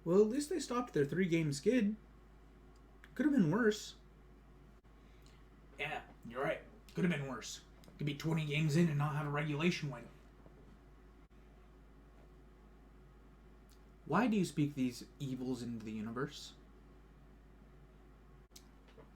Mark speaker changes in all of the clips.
Speaker 1: Well, at least they stopped their 3-game skid. Could have been worse.
Speaker 2: Yeah, you're right. Could have been worse. Could be 20 games in and not have a regulation win.
Speaker 1: Why do you speak these evils into the universe?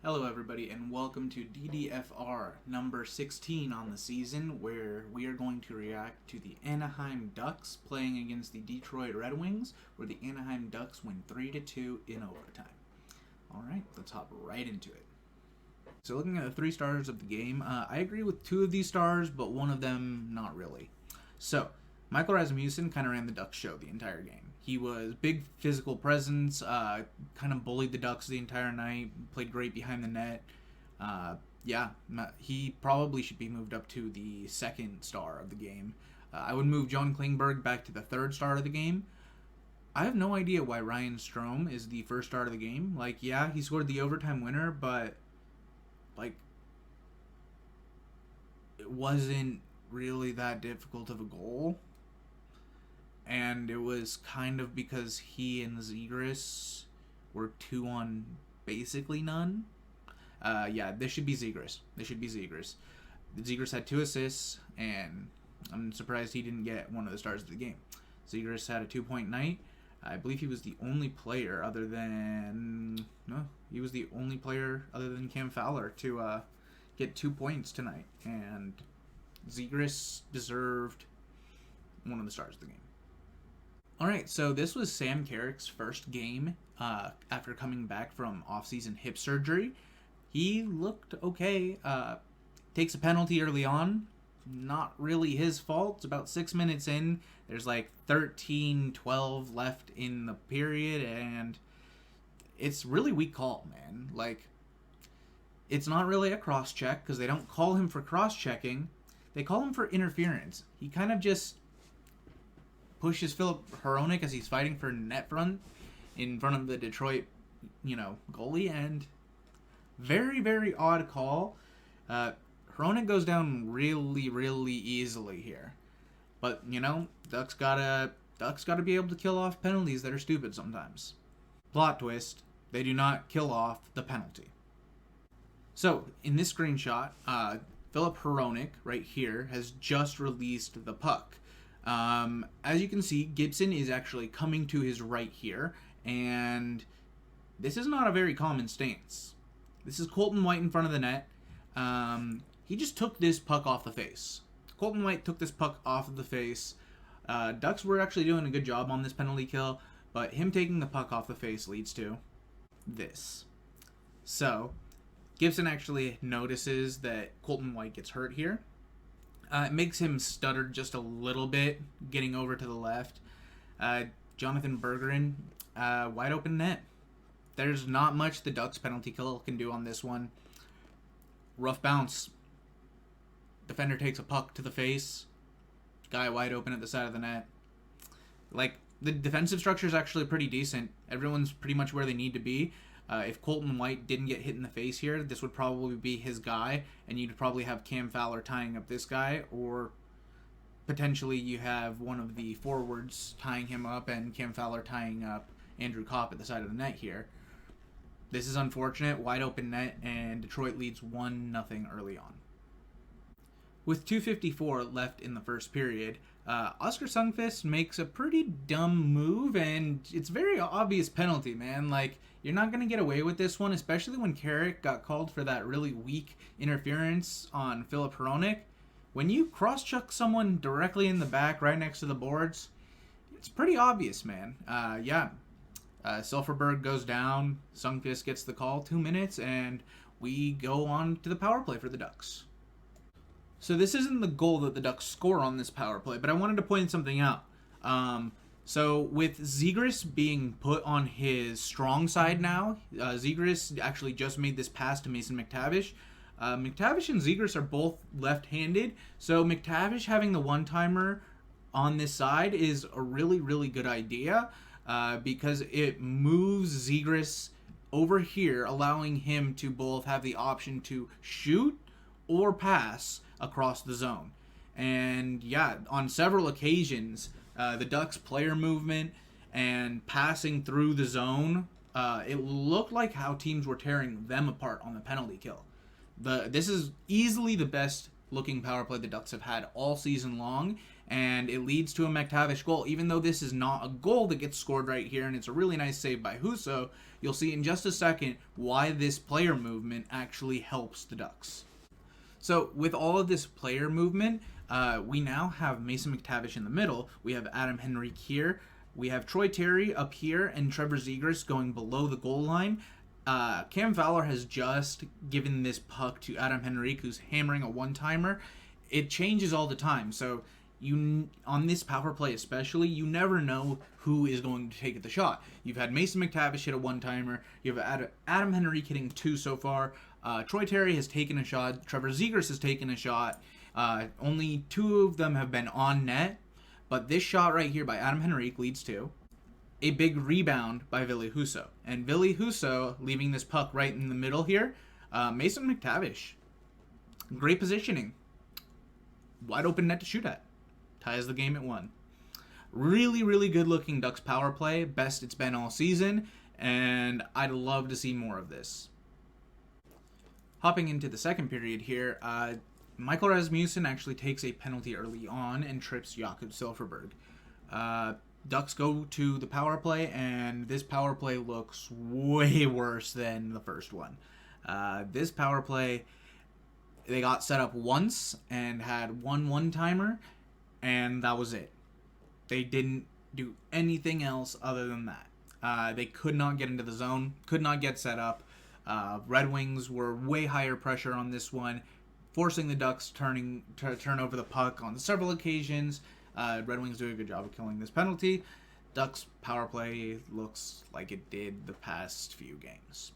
Speaker 1: Hello everybody and welcome to DDFR number 16 on the season, where we are going to react to the Anaheim Ducks playing against the Detroit Red Wings, where the Anaheim Ducks win 3-2 in overtime. Alright, let's hop right into it. So looking at the 3 stars of the game, I agree with 2 of these stars, but one of them not really. So, Michael Rasmussen kind of ran the Ducks show the entire game. He was big physical presence, kind of bullied the Ducks the entire night, played great behind the net. He probably should be moved up to the 2nd star of the game. I would move John Klingberg back to the 3rd star of the game. I have no idea why Ryan Strome is the 1st star of the game. He scored the overtime winner, but it wasn't really that difficult of a goal. And it was kind of because he and Zegras were 2 on basically none. This should be Zegras. Zegras had 2 assists, and I'm surprised he didn't get one of the stars of the game. Zegras had a 2-point night. I believe he was the only player other than Cam Fowler to get 2 points tonight. And Zegras deserved one of the stars of the game. Alright, so this was Sam Carrick's first game after coming back from off-season hip surgery. He looked okay. Takes a penalty early on. Not really his fault. It's about 6 minutes in. There's 13-12 left in the period, and it's really weak call, man. It's not really a cross-check, because they don't call him for cross-checking. They call him for interference. He kind of just pushes Philip Hronek as he's fighting for net front in front of the Detroit, goalie, and very, very odd call. Hronek goes down really, really easily here. But, Ducks gotta be able to kill off penalties that are stupid sometimes. Plot twist, they do not kill off the penalty. So, in this screenshot, Philip Hronek, right here, has just released the puck. As you can see, Gibson is actually coming to his right here, and this is not a very common stance. This is Colton White in front of the net. He just took this puck off the face. Colton White took this puck off of the face. Ducks were actually doing a good job on this penalty kill, but him taking the puck off the face leads to this. So, Gibson actually notices that Colton White gets hurt here. It makes him stutter just a little bit, getting over to the left. Jonathan Bergeron, wide open net. There's not much the Ducks penalty kill can do on this one. Rough bounce. Defender takes a puck to the face. Guy wide open at the side of the net. The defensive structure is actually pretty decent. Everyone's pretty much where they need to be. If Colton White didn't get hit in the face here, this would probably be his guy, and you'd probably have Cam Fowler tying up this guy, or potentially you have one of the forwards tying him up and Cam Fowler tying up Andrew Kopp at the side of the net here. This is unfortunate. Wide open net, and Detroit leads 1-0 early on. With 2:54 left in the first period, Oscar Sundqvist makes a pretty dumb move, and it's very obvious penalty, man. You're not going to get away with this one, especially when Carrick got called for that really weak interference on Philip Hronek. When you cross-check someone directly in the back right next to the boards, it's pretty obvious, man. Silfverberg goes down, Sundqvist gets the call, 2 minutes, and we go on to the power play for the Ducks. So this isn't the goal that the Ducks score on this power play, but I wanted to point something out. So with Zegras being put on his strong side now, Zegras actually just made this pass to Mason McTavish. McTavish and Zegras are both left-handed, so McTavish having the one-timer on this side is a really, really good idea because it moves Zegras over here, allowing him to both have the option to shoot or pass across the zone. And on several occasions, the Ducks player movement and passing through the zone, it looked like how teams were tearing them apart on the penalty kill. This is easily the best looking power play the Ducks have had all season long, and it leads to a McTavish goal. Even though this is not a goal that gets scored right here, and it's a really nice save by Husso, you'll see in just a second why this player movement actually helps the Ducks. So with all of this player movement, we now have Mason McTavish in the middle. We have Adam Henrique here. We have Troy Terry up here and Trevor Zegras going below the goal line. Cam Fowler has just given this puck to Adam Henrique, who's hammering a one-timer. It changes all the time, so on this power play especially, you never know who is going to take the shot. You've had Mason McTavish hit a one-timer. You have Adam Henrique hitting 2 so far. Troy Terry has taken a shot. Trevor Zegras has taken a shot. Only 2 of them have been on net, but this shot right here by Adam Henrique leads to a big rebound by Ville Husso. And Ville Husso leaving this puck right in the middle here. Mason McTavish, great positioning. Wide open net to shoot at. Ties the game at 1. Really, really good looking Ducks power play. Best it's been all season. And I'd love to see more of this. Hopping into the second period here, Michael Rasmussen actually takes a penalty early on and trips Jakob Silfverberg. Ducks go to the power play, and this power play looks way worse than the first one. This power play, they got set up once and had one-timer, and that was it. They didn't do anything else other than that. They could not get into the zone, could not get set up. Red Wings were way higher pressure on this one, forcing the Ducks to turn over the puck on several occasions. Red Wings do a good job of killing this penalty. Ducks power play looks like it did the past few games.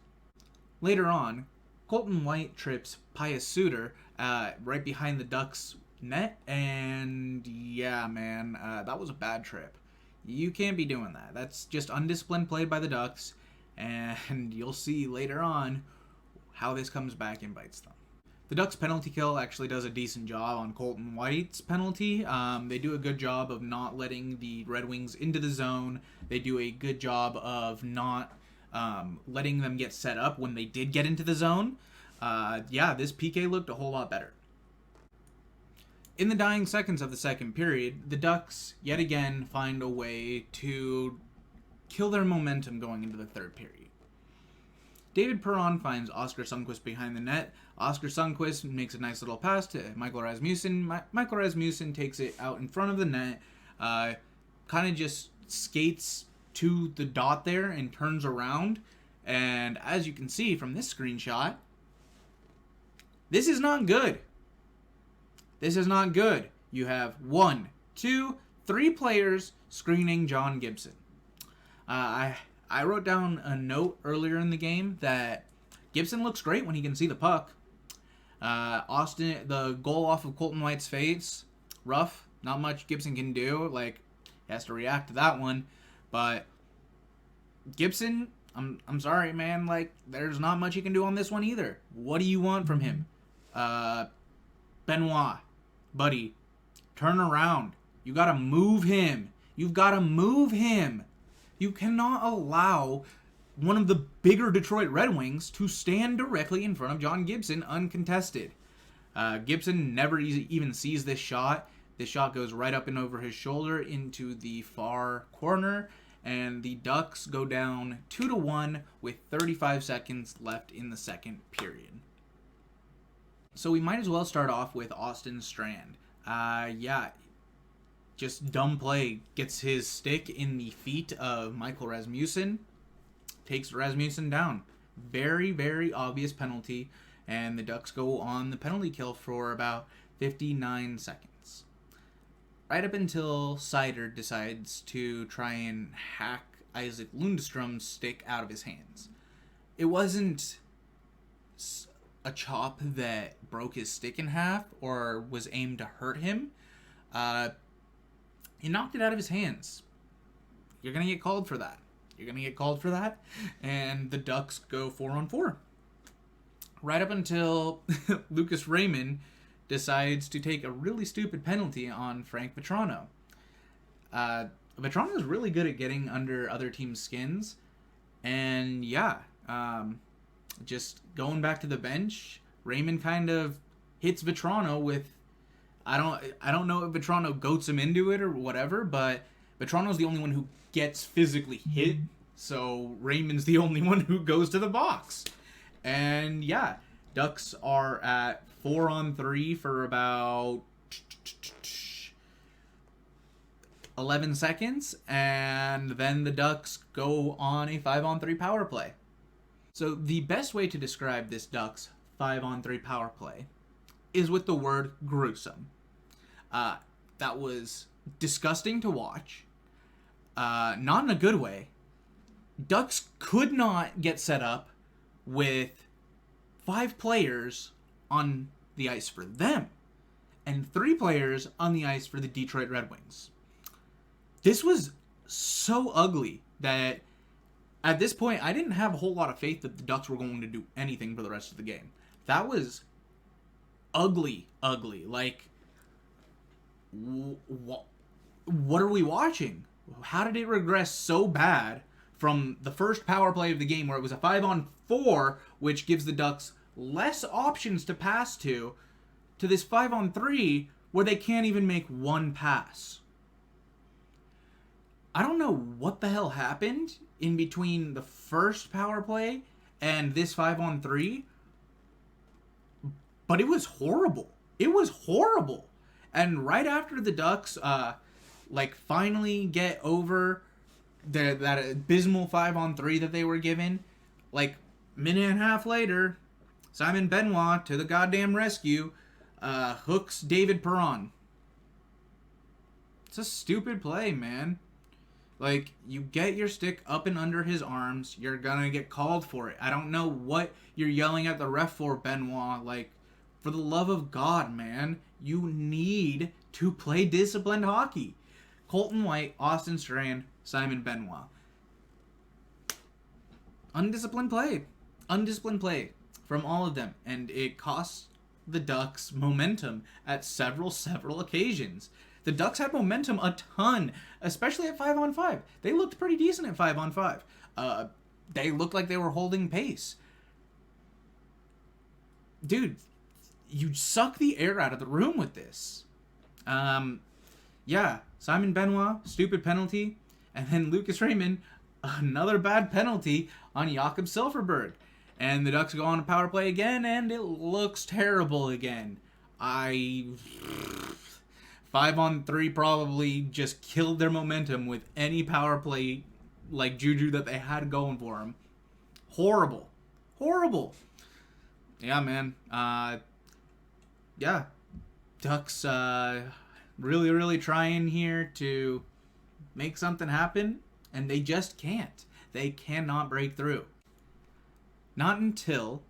Speaker 1: Later on, Colton White trips Pius Suter right behind the Ducks net, and yeah, man, that was a bad trip. You can't be doing that. That's just undisciplined play by the Ducks, and you'll see later on how this comes back and bites them. The Ducks penalty kill actually does a decent job on Colton White's penalty. They do a good job of not letting the Red Wings into the zone. They do a good job of not letting them get set up when they did get into the zone. This PK looked a whole lot better. In the dying seconds of the second period, the Ducks yet again find a way to kill their momentum going into the third period. David Perron finds Oscar Sundqvist behind the net. Oscar Sundqvist makes a nice little pass to Michael Rasmussen. Michael Rasmussen takes it out in front of the net, kind of just skates to the dot there and turns around. And as you can see from this screenshot, this is not good. This is not good. You have 1, 2, 3 players screening John Gibson. I wrote down a note earlier in the game that Gibson looks great when he can see the puck. The goal off of Colton White's face, rough. Not much Gibson can do. He has to react to that one. But Gibson, I'm sorry, man. There's not much he can do on this one either. What do you want from him? Benoit, buddy, turn around. You gotta move him. You've gotta move him. You cannot allow one of the bigger Detroit Red Wings to stand directly in front of John Gibson uncontested. Gibson never even sees this shot. This shot goes right up and over his shoulder into the far corner, and the Ducks go down 2-1 with 35 seconds left in the second period. So we might as well start off with Austin Strand. Just dumb play. Gets his stick in the feet of Michael Rasmussen. Takes Rasmussen down. Very, very obvious penalty. And the Ducks go on the penalty kill for about 59 seconds. Right up until Sider decides to try and hack Isaac Lundstrom's stick out of his hands. It wasn't a chop that broke his stick in half or was aimed to hurt him. He knocked it out of his hands. You're going to get called for that. And the Ducks go 4-on-4. Right up until Lucas Raymond decides to take a really stupid penalty on Frank Vetrano. Vetrano's really good at getting under other teams' skins. And yeah, just going back to the bench, Raymond kind of hits Vetrano with, I don't know if Vetrano goats him into it or whatever, but Vetrano's the only one who gets physically hit, so Raymond's the only one who goes to the box. And yeah, Ducks are at 4-on-3 for about 11 seconds, and then the Ducks go on a 5-on-3 power play. So the best way to describe this Ducks 5-on-3 power play is with the word gruesome. That was disgusting to watch. Not in a good way. Ducks could not get set up with 5 players on the ice for them and 3 players on the ice for the Detroit Red Wings. This was so ugly that at this point I didn't have a whole lot of faith that the Ducks were going to do anything for the rest of the game. That was ugly. Like, what are we watching? How did it regress so bad from the first power play of the game where it was a 5-on-4, which gives the Ducks less options to pass to this 5-on-3 where they can't even make one pass? I don't know what the hell happened in between the first power play and this 5-on-3, but it was horrible. It was horrible. And right after the Ducks, finally get over that abysmal 5-on-3 that they were given, like, minute and a half later, Simon Benoit, to the goddamn rescue, hooks David Perron. It's a stupid play, man. Like, you get your stick up and under his arms, you're gonna get called for it. I don't know what you're yelling at the ref for, Benoit. Like, for the love of God, man, you need to play disciplined hockey. Colton White, Austin Strand, Simon Benoit. Undisciplined play. Undisciplined play from all of them. And it costs the Ducks momentum at several occasions. The Ducks had momentum a ton, especially at 5-on-5. They looked pretty decent at 5-on-5. They looked like they were holding pace. Dude, you suck the air out of the room with this. Yeah, Simon Benoit, stupid penalty. And then Lucas Raymond, another bad penalty on Jakob Silfverberg. And the Ducks go on a power play again, and it looks terrible again. 5-on-3 probably just killed their momentum with any power play like juju that they had going for them. Horrible. Yeah, man. Yeah. Ducks really trying here to make something happen, and they just can't. They cannot break through. Not until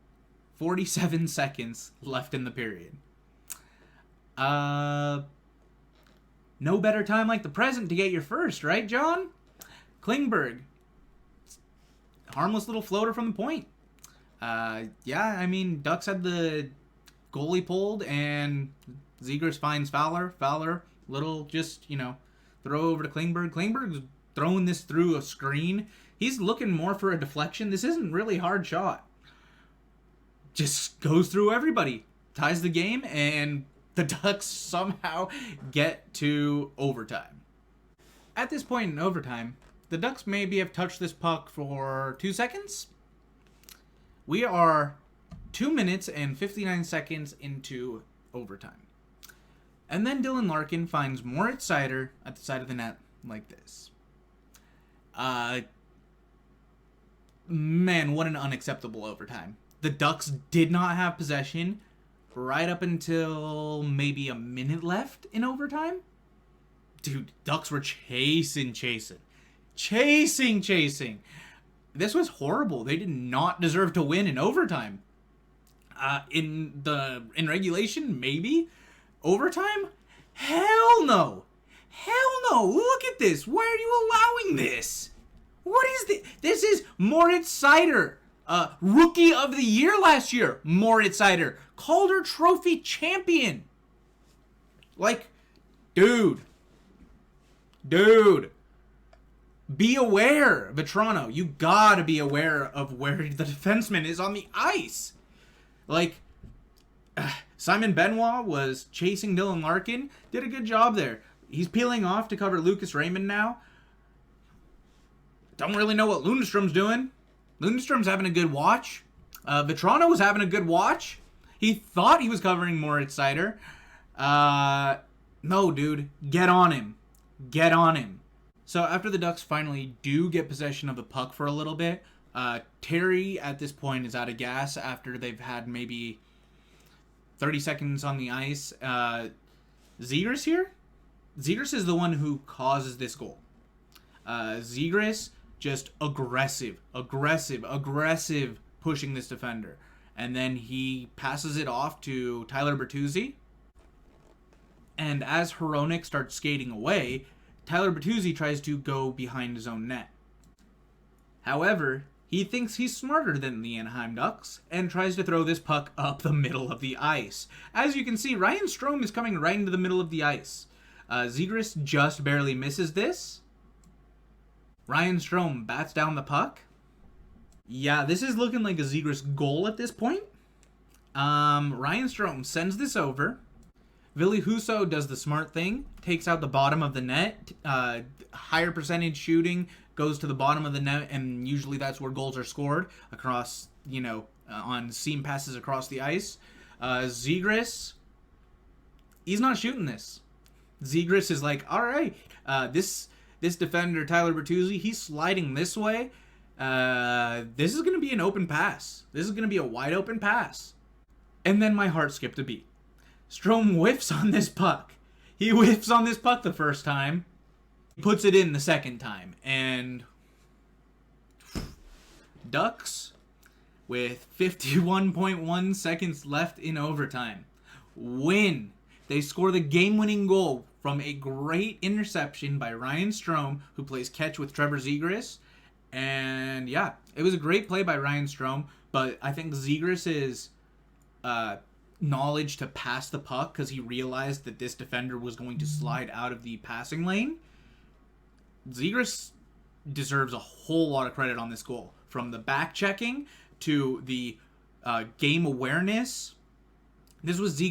Speaker 1: 47 seconds left in the period. No better time like the present to get your first, right, John? Klingberg. Harmless little floater from the point. Yeah, I mean, Ducks had the goalie pulled, and Zegras finds Fowler. Fowler, little just, throw over to Klingberg. Klingberg's throwing this through a screen. He's looking more for a deflection. This isn't really hard shot. Just goes through everybody. Ties the game, and the Ducks somehow get to overtime. At this point in overtime, the Ducks maybe have touched this puck for 2 seconds. We are 2 minutes and 59 seconds into overtime. And then Dylan Larkin finds Moritz Seider at the side of the net like this. Man, what an unacceptable overtime. The Ducks did not have possession right up until maybe a minute left in overtime. Dude, Ducks were chasing. This was horrible. They did not deserve to win in overtime. In regulation, maybe. Overtime? Hell no. Look at this. Why are you allowing this? What is this? This is Moritz Seider. Rookie of the Year last year. Moritz Seider. Calder Trophy champion. Like, dude. Be aware, Vetrano. You gotta be aware of where the defenseman is on the ice. Like, Simon Benoit was chasing Dylan Larkin. Did a good job there. He's peeling off to cover Lucas Raymond now. Don't really know what Lundstrom's doing. Lundstrom's having a good watch. Vetrano was having a good watch. He thought he was covering Moritz Seider. No, dude. Get on him. Get on him. So after the Ducks finally do get possession of the puck for a little bit, Terry at this point is out of gas after they've had maybe 30 seconds on the ice. Zegras here? Zegras is the one who causes this goal. Zegras just aggressive pushing this defender. And then he passes it off to Tyler Bertuzzi. And as Hronek starts skating away, Tyler Bertuzzi tries to go behind his own net. However, he thinks he's smarter than the Anaheim Ducks and tries to throw this puck up the middle of the ice. As you can see, Ryan Strome is coming right into the middle of the ice. Zegras just barely misses this. Ryan Strome bats down the puck. Yeah, this is looking like a Zegras goal at this point. Ryan Strome sends this over. Ville Husso does the smart thing, takes out the bottom of the net. Higher percentage shooting goes to the bottom of the net, and usually that's where goals are scored across, on seam passes across the ice. Zegras, he's not shooting this. Zegras is like, all right, this defender, Tyler Bertuzzi, he's sliding this way. This is going to be an open pass. This is going to be a wide open pass. And then my heart skipped a beat. Strome whiffs on this puck. He whiffs on this puck the first time. He puts it in the second time. And Ducks, with 51.1 seconds left in overtime, win. They score the game-winning goal from a great interception by Ryan Strome, who plays catch with Trevor Zegras. And yeah, it was a great play by Ryan Strome, but I think Zegras' knowledge to pass the puck, because he realized that this defender was going to slide out of the passing lane. Zegras deserves a whole lot of credit on this goal. From the back checking to the game awareness. This was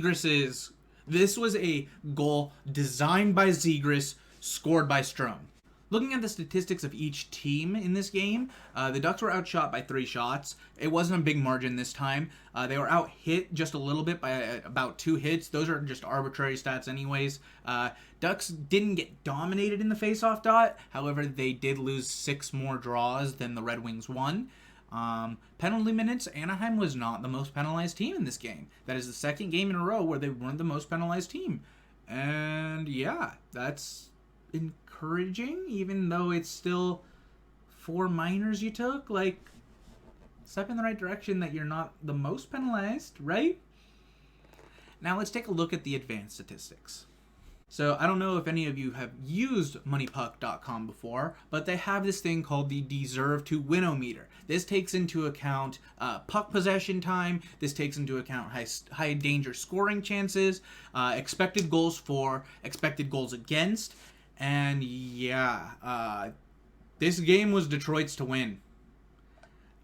Speaker 1: a goal designed by Zegras, scored by Strome. Looking at the statistics of each team in this game, the Ducks were outshot by 3 shots. It wasn't a big margin this time. They were out-hit just a little bit by about 2 hits. Those are just arbitrary stats anyways. Ducks didn't get dominated in the face-off dot. However, they did lose 6 more draws than the Red Wings won. Penalty minutes, Anaheim was not the most penalized team in this game. That is the second game in a row where they weren't the most penalized team. And yeah, that's encouraging, even though it's still 4 minors you took. Like, step in the right direction that you're not the most penalized, right? Now let's take a look at the advanced statistics. So I don't know if any of you have used moneypuck.com before, but they have this thing called the deserve to win-o-meter. This takes into account puck possession time. This takes into account high danger scoring chances, expected goals for, expected goals against. And yeah, this game was Detroit's to win.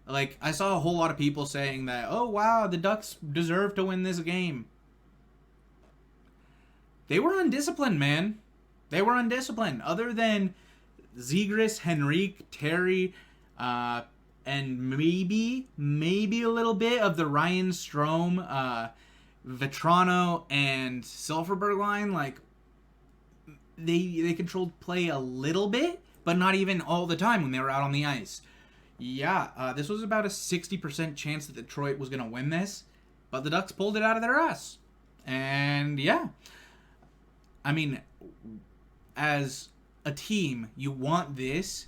Speaker 1: Like, I saw a whole lot of people saying that, oh wow, the Ducks deserve to win this game. They were undisciplined, man. They were undisciplined. Other than Zegras, Henrique, Terry, and maybe a little bit of the Ryan Strome, Vetrano, and Silverberg line, like, they controlled play a little bit, but not even all the time when they were out on the ice. Yeah, this was about a 60% chance that Detroit was going to win this, but the Ducks pulled it out of their ass. And yeah, I mean, as a team, you want this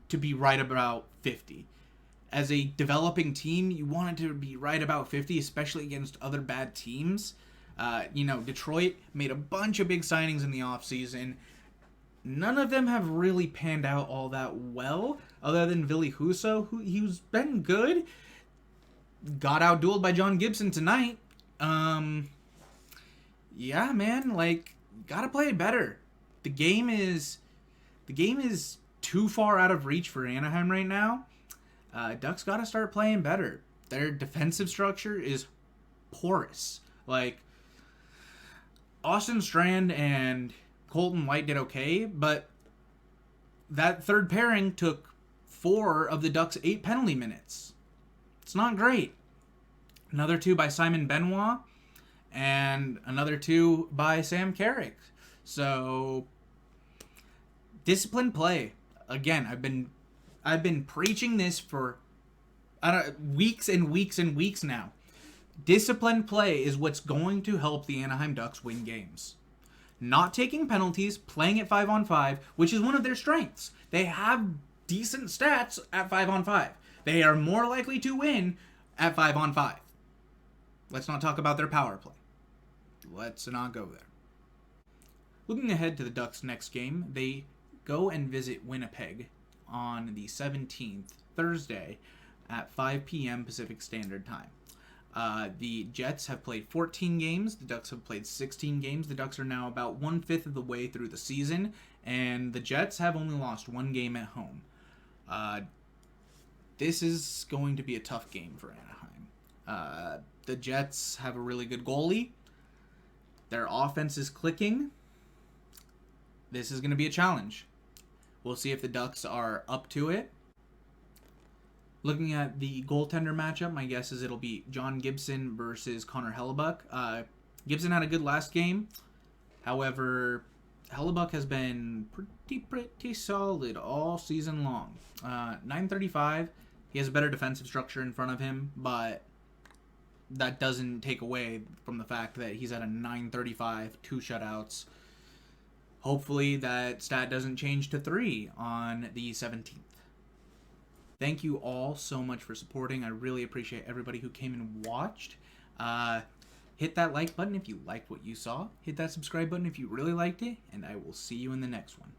Speaker 1: to be right about 50. As a developing team, you want it to be right about 50, especially against other bad teams. Detroit made a bunch of big signings in the offseason. None of them have really panned out all that well, other than Ville Husso, who's been good. Got outdueled by John Gibson tonight. Yeah, man, like, gotta play it better. The game is too far out of reach for Anaheim right now. Ducks got to start playing better. Their defensive structure is porous. Like, Austin Strand and Colton White did okay, but that third pairing took 4 of the Ducks' 8 penalty minutes. It's not great. Another 2 by Simon Benoit, and another 2 by Sam Carrick. So, disciplined play. Again, I've been preaching this for weeks and weeks and weeks now. Disciplined play is what's going to help the Anaheim Ducks win games. Not taking penalties, playing at 5-on-5, which is one of their strengths. They have decent stats at 5-on-5. They are more likely to win at 5-on-5. Let's not talk about their power play. Let's not go there. Looking ahead to the Ducks' next game, they go and visit Winnipeg on the 17th, Thursday, at 5 p.m. Pacific Standard Time. The Jets have played 14 games. The Ducks have played 16 games. The Ducks are now about 1/5 of the way through the season, and the Jets have only lost 1 game at home. This is going to be a tough game for Anaheim. The Jets have a really good goalie. Their offense is clicking. This is going to be a challenge. We'll see if the Ducks are up to it. Looking at the goaltender matchup, my guess is it'll be John Gibson versus Connor Hellebuck. Gibson had a good last game. However, Hellebuck has been pretty solid all season long. .935. He has a better defensive structure in front of him, but that doesn't take away from the fact that he's at a .935, 2 shutouts. Hopefully that stat doesn't change to 3 on the 17th. Thank you all so much for supporting. I really appreciate everybody who came and watched. Hit that like button if you liked what you saw. Hit that subscribe button if you really liked it. And I will see you in the next one.